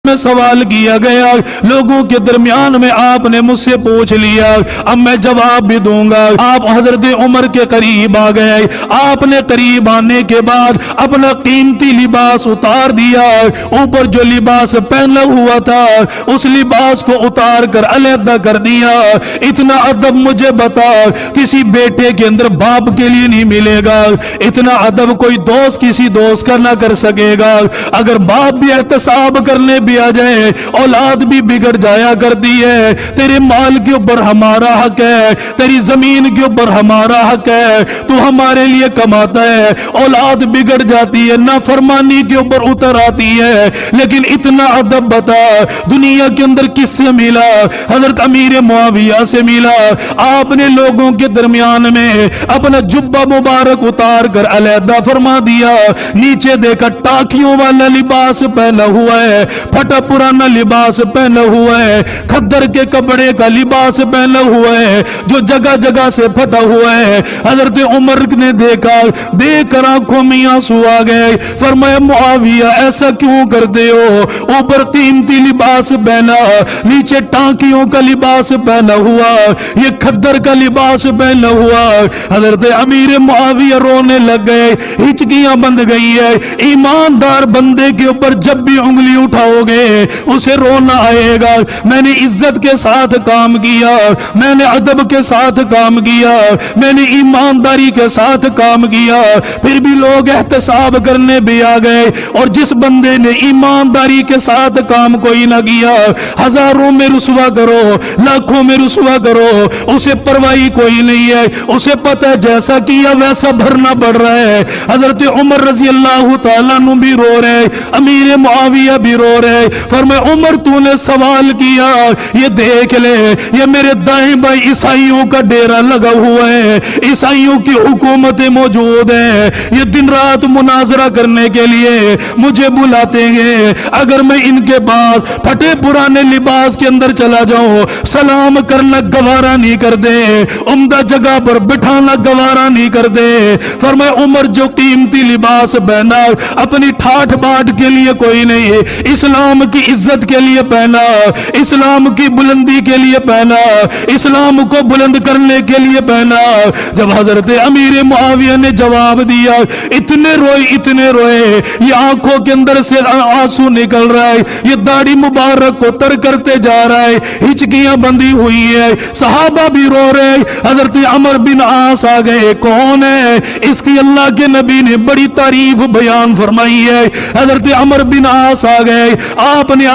میں سوال کیا گیا، لوگوں کے درمیان میں آپ نے مجھ سے پوچھ لیا، اب میں جواب بھی دوں گا۔ آپ حضرت عمر کے قریب آ گئے، آپ نے قریب آنے کے بعد اپنا قیمتی لباس اتار دیا، اوپر جو لباس پہنا ہوا تھا اس لباس کو اتار کر علیحدہ کر دیا۔ اتنا ادب مجھے بتا کسی بیٹے کے اندر باپ کے لیے نہیں ملے گا، اتنا ادب کوئی دوست کسی دوست کا نہ کر سکے گا۔ اگر باپ بھی احتساب کرنے بھی آ جائے، اولاد بھی بگڑ جایا کرتی ہے۔ تیرے مال کے اوپر ہمارا حق ہے، تیری زمین کے اوپر ہمارا حق ہے، تو ہمارے لیے کماتا ہے، اولاد بگڑ جاتی ہے، نافرمانی کے اوپر اتر آتی ہے، لیکن اتنا ادب بتا دنیا کے اندر کس سے ملا؟ حضرت امیر معاویہ سے ملا۔ آپ نے لوگوں کے درمیان میں اپنا جبہ مبارک اتار کر علیحدہ فرما دیا، نیچے دیکھا ٹاکیوں والا لباس پہنا ہوا ہے، پھٹا پرانا لباس پہنا ہوا ہے، کھدر کے کپڑے کا لباس پہنا ہوا ہے جو جگہ جگہ سے پھٹا ہوا ہے۔ حضرت عمر نے دیکھا، دیکھ کر آنکھوں میں آنسو آ گئے، فرمایا معاویہ ایسا کیوں کرتے ہو؟ اوپر قیمتی لباس پہنا، نیچے ٹانکیوں کا لباس پہنا ہوا، یہ کھدر کا لباس پہنا ہوا۔ حضرت امیر معاویہ رونے لگ گئے، ہچکیاں بند گئی ہے۔ ایماندار بندے کے اوپر جب بھی انگلی اٹھاؤ گے اسے رونا آئے گا۔ میں نے عزت کے ساتھ کام کیا، میں نے ادب کے ساتھ کام کیا، میں نے ایمانداری کے ساتھ کام کیا، پھر بھی لوگ احتساب کرنے بھی آ گئے، اور جس بندے نے ایمانداری کے ساتھ کام کوئی نہ کیا، ہزاروں میں رسوا کرو، لاکھوں میں رسوا کرو، اسے پرواہی کوئی نہیں ہے، اسے پتہ ہے جیسا کیا ویسا بھرنا پڑ رہا ہے۔ حضرت عمر رضی اللہ تعالیٰ عنہ بھی رو رہے، امیر معاویہ بھی رو رہے، فرمایا عمر تو نے سوال کیا، یہ دیکھ لے یہ میرے دائیں بائیں عیسائیوں کا ڈیرا لگا ہوا ہے، عیسائیوں کی حکومتیں موجود ہیں، یہ دن رات مناظرہ کرنے کے لیے مجھے بلاتے ہیں، اگر میں ان کے پاس پھٹے پرانے لباس کے اندر چلا جاؤں سلام کرنا گوارا نہیں کر دے، عمدہ جگہ پر بٹھانا گوارا نہیں کر دے۔ فرمایا عمر جو قیمتی لباس پہنا اپنی ٹھاٹ باٹ کے لیے کوئی نہیں، اسلام کی عزت کے لیے پہنا، اسلام کی بلندی کے لیے پہنا، اسلام کو بلند کرنے کے لیے پہنا۔ جب حضرت امیر معاویہ نے جواب دیا، اتنے روئے، یہ آنکھوں کے اندر سے آنسو نکل رہا ہے، یہ داڑھی مبارک کو تر کرتے جا رہا ہے، ہچکیاں بندھی ہوئی ہے، صحابہ بھی رو رہے۔ حضرت عمر بن عاص آ گئے، کون ہے؟ اس کی اللہ کے نبی نے بڑی تعریف بیان فرمائی ہے۔ حضرت عمر بن عاص آ گئے، آپ نے